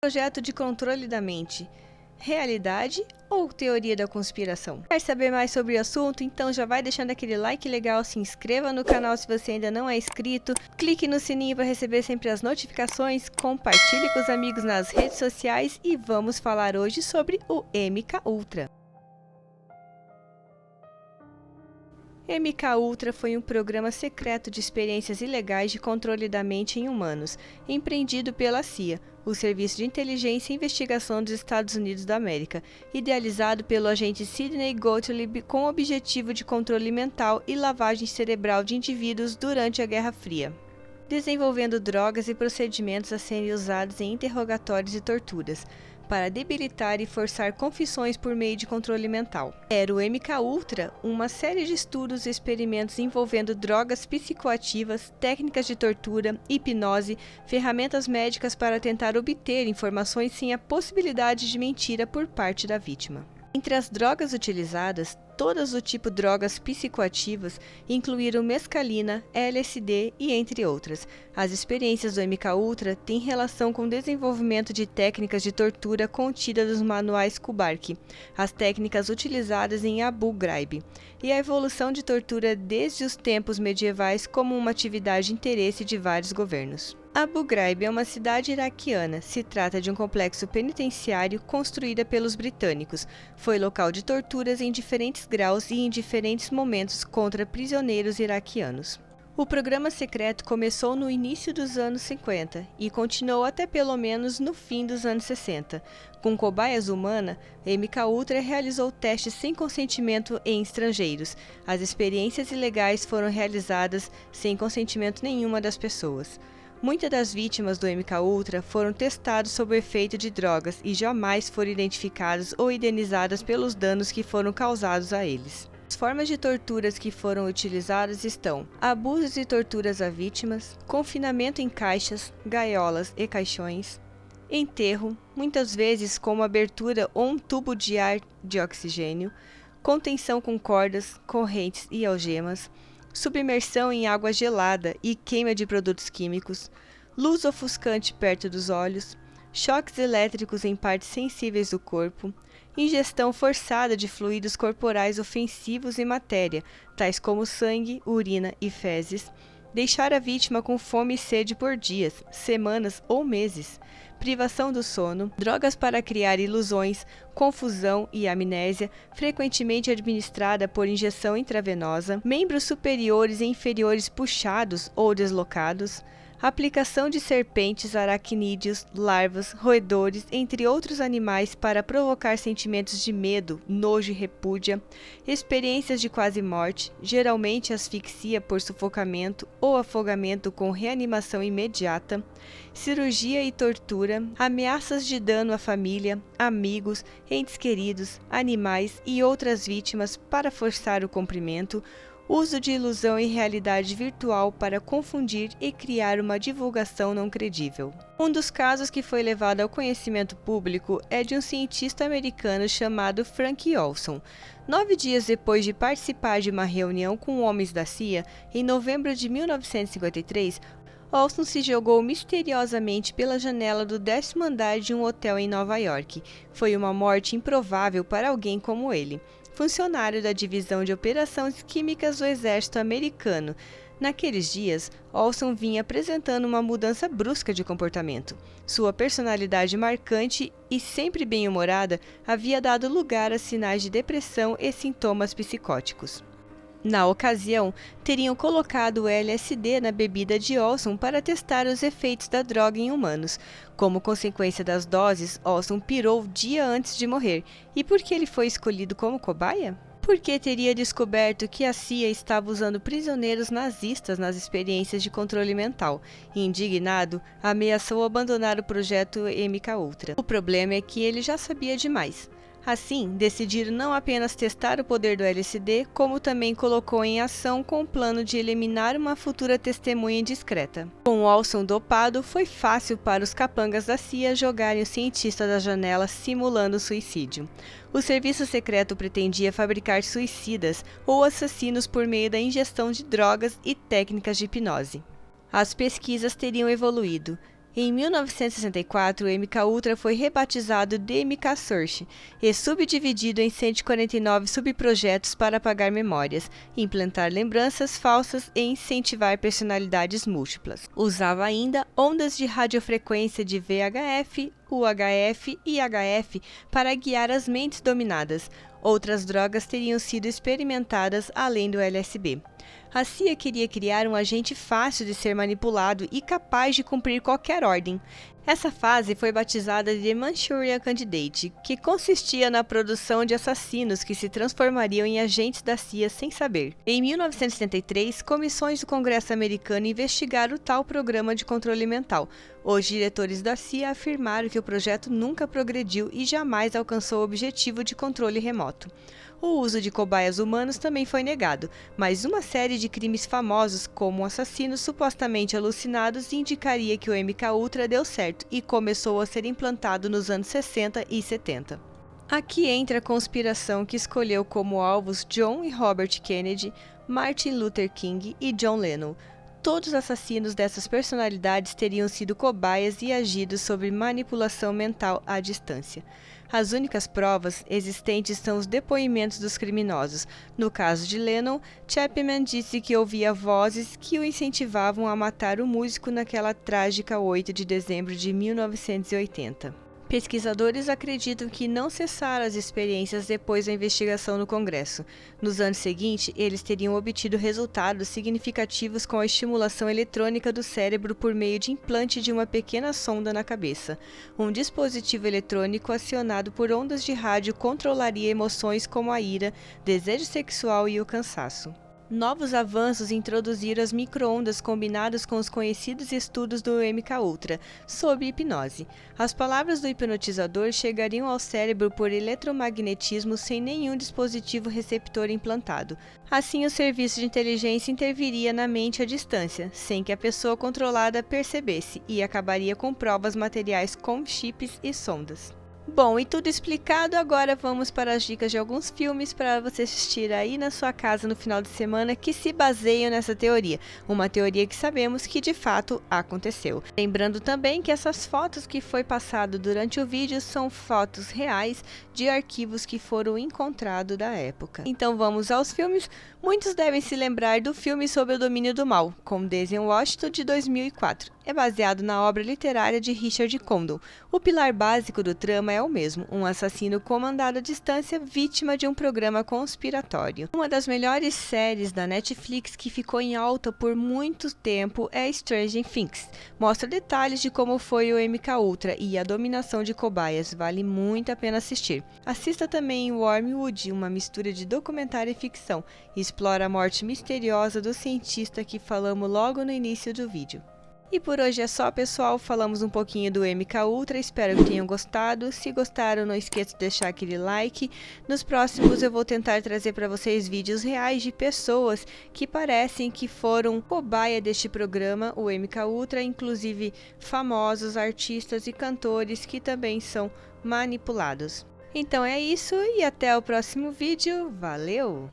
Projeto de controle da mente. Realidade ou teoria da conspiração? Quer saber mais sobre o assunto? Então já vai deixando aquele like legal, se inscreva no canal se você ainda não é inscrito, clique no sininho para receber sempre as notificações, compartilhe com os amigos nas redes sociais e vamos falar hoje sobre o MK Ultra. MK Ultra foi um programa secreto de experiências ilegais de controle da mente em humanos, empreendido pela CIA, o Serviço de Inteligência e Investigação dos Estados Unidos da América, idealizado pelo agente Sidney Gottlieb com o objetivo de controle mental e lavagem cerebral de indivíduos durante a Guerra Fria, desenvolvendo drogas e procedimentos a serem usados em interrogatórios e torturas, para debilitar e forçar confissões por meio de controle mental. Era o MK Ultra, uma série de estudos e experimentos envolvendo drogas psicoativas, técnicas de tortura, hipnose, ferramentas médicas para tentar obter informações sem a possibilidade de mentira por parte da vítima. Entre as drogas utilizadas, todas do tipo drogas psicoativas incluíram mescalina, LSD e entre outras. As experiências do MK Ultra têm relação com o desenvolvimento de técnicas de tortura contidas nos manuais Kubark, as técnicas utilizadas em Abu Ghraib, e a evolução de tortura desde os tempos medievais como uma atividade de interesse de vários governos. Abu Ghraib é uma cidade iraquiana. Se trata de um complexo penitenciário construído pelos britânicos. Foi local de torturas em diferentes graus e em diferentes momentos contra prisioneiros iraquianos. O programa secreto começou no início dos anos 50 e continuou até pelo menos no fim dos anos 60. Com cobaias humanas, MK Ultra realizou testes sem consentimento em estrangeiros. As experiências ilegais foram realizadas sem consentimento nenhuma das pessoas. Muitas das vítimas do MK Ultra foram testadas sob o efeito de drogas e jamais foram identificadas ou indenizadas pelos danos que foram causados a eles. As formas de torturas que foram utilizadas estão: abusos e torturas a vítimas, confinamento em caixas, gaiolas e caixões, enterro, muitas vezes com uma abertura ou um tubo de ar de oxigênio, contenção com cordas, correntes e algemas, submersão em água gelada e queima de produtos químicos, luz ofuscante perto dos olhos, choques elétricos em partes sensíveis do corpo, ingestão forçada de fluidos corporais ofensivos e matéria, tais como sangue, urina e fezes, deixar a vítima com fome e sede por dias, semanas ou meses, privação do sono, drogas para criar ilusões, confusão e amnésia, frequentemente administrada por injeção intravenosa, membros superiores e inferiores puxados ou deslocados, aplicação de serpentes, aracnídeos, larvas, roedores, entre outros animais para provocar sentimentos de medo, nojo e repúdia, experiências de quase morte, geralmente asfixia por sufocamento ou afogamento com reanimação imediata, cirurgia e tortura, ameaças de dano à família, amigos, entes queridos, animais e outras vítimas para forçar o cumprimento, uso de ilusão e realidade virtual para confundir e criar uma divulgação não credível. Um dos casos que foi levado ao conhecimento público é de um cientista americano chamado Frank Olson. 9 dias depois de participar de uma reunião com homens da CIA, em novembro de 1953, Olson se jogou misteriosamente pela janela do 10º andar de um hotel em Nova York. Foi uma morte improvável para alguém como ele. Funcionário da Divisão de Operações Químicas do Exército Americano. Naqueles dias, Olson vinha apresentando uma mudança brusca de comportamento. Sua personalidade marcante e sempre bem-humorada havia dado lugar a sinais de depressão e sintomas psicóticos. Na ocasião, teriam colocado o LSD na bebida de Olson para testar os efeitos da droga em humanos. Como consequência das doses, Olson pirou dia antes de morrer. E por que ele foi escolhido como cobaia? Porque teria descoberto que a CIA estava usando prisioneiros nazistas nas experiências de controle mental. E, indignado, ameaçou abandonar o projeto MK Ultra. O problema é que ele já sabia demais. Assim, decidiram não apenas testar o poder do LSD, como também colocou em ação com o plano de eliminar uma futura testemunha indiscreta. Com Olson dopado, foi fácil para os capangas da CIA jogarem o cientista da janela simulando suicídio. O serviço secreto pretendia fabricar suicidas ou assassinos por meio da ingestão de drogas e técnicas de hipnose. As pesquisas teriam evoluído. Em 1964, o MKUltra foi rebatizado de MKSearch e subdividido em 149 subprojetos para apagar memórias, implantar lembranças falsas e incentivar personalidades múltiplas. Usava ainda ondas de radiofrequência de VHF, UHF e HF para guiar as mentes dominadas. Outras drogas teriam sido experimentadas além do LSD. A CIA queria criar um agente fácil de ser manipulado e capaz de cumprir qualquer ordem. Essa fase foi batizada de Manchurian Candidate, que consistia na produção de assassinos que se transformariam em agentes da CIA sem saber. Em 1973, comissões do Congresso americano investigaram o tal programa de controle mental. Os diretores da CIA afirmaram que o projeto nunca progrediu e jamais alcançou o objetivo de controle remoto. O uso de cobaias humanos também foi negado, mas uma série de crimes famosos, como assassinos supostamente alucinados, indicaria que o MKUltra deu certo e começou a ser implantado nos anos 60 e 70. Aqui entra a conspiração que escolheu como alvos John e Robert Kennedy, Martin Luther King e John Lennon. Todos os assassinos dessas personalidades teriam sido cobaias e agido sob manipulação mental à distância. As únicas provas existentes são os depoimentos dos criminosos. No caso de Lennon, Chapman disse que ouvia vozes que o incentivavam a matar o músico naquela trágica 8 de dezembro de 1980. Pesquisadores acreditam que não cessaram as experiências depois da investigação no Congresso. Nos anos seguintes, eles teriam obtido resultados significativos com a estimulação eletrônica do cérebro por meio de implante de uma pequena sonda na cabeça. Um dispositivo eletrônico acionado por ondas de rádio controlaria emoções como a ira, desejo sexual e o cansaço. Novos avanços introduziram as micro-ondas combinadas com os conhecidos estudos do MKUltra sobre hipnose. As palavras do hipnotizador chegariam ao cérebro por eletromagnetismo sem nenhum dispositivo receptor implantado. Assim, o serviço de inteligência interviria na mente à distância, sem que a pessoa controlada percebesse, e acabaria com provas materiais como chips e sondas. Bom, e tudo explicado, agora vamos para as dicas de alguns filmes para você assistir aí na sua casa no final de semana que se baseiam nessa teoria, uma teoria que sabemos que de fato aconteceu. Lembrando também que essas fotos que foi passado durante o vídeo são fotos reais de arquivos que foram encontrados da época. Então vamos aos filmes. Muitos devem se lembrar do filme Sob o Domínio do Mal, com Denzel Washington, de 2004. É baseado na obra literária de Richard Condon. O pilar básico do trama é o mesmo, um assassino comandado à distância, vítima de um programa conspiratório. Uma das melhores séries da Netflix que ficou em alta por muito tempo é Stranger Things. Mostra detalhes de como foi o MKUltra e a dominação de cobaias, vale muito a pena assistir. Assista também Wormwood, uma mistura de documentário e ficção, e explora a morte misteriosa do cientista que falamos logo no início do vídeo. E por hoje é só, pessoal, falamos um pouquinho do MKUltra, espero que tenham gostado. Se gostaram, não esqueça de deixar aquele like. Nos próximos eu vou tentar trazer para vocês vídeos reais de pessoas que parecem que foram cobaia deste programa, o MKUltra, inclusive famosos artistas e cantores que também são manipulados. Então é isso e até o próximo vídeo, valeu!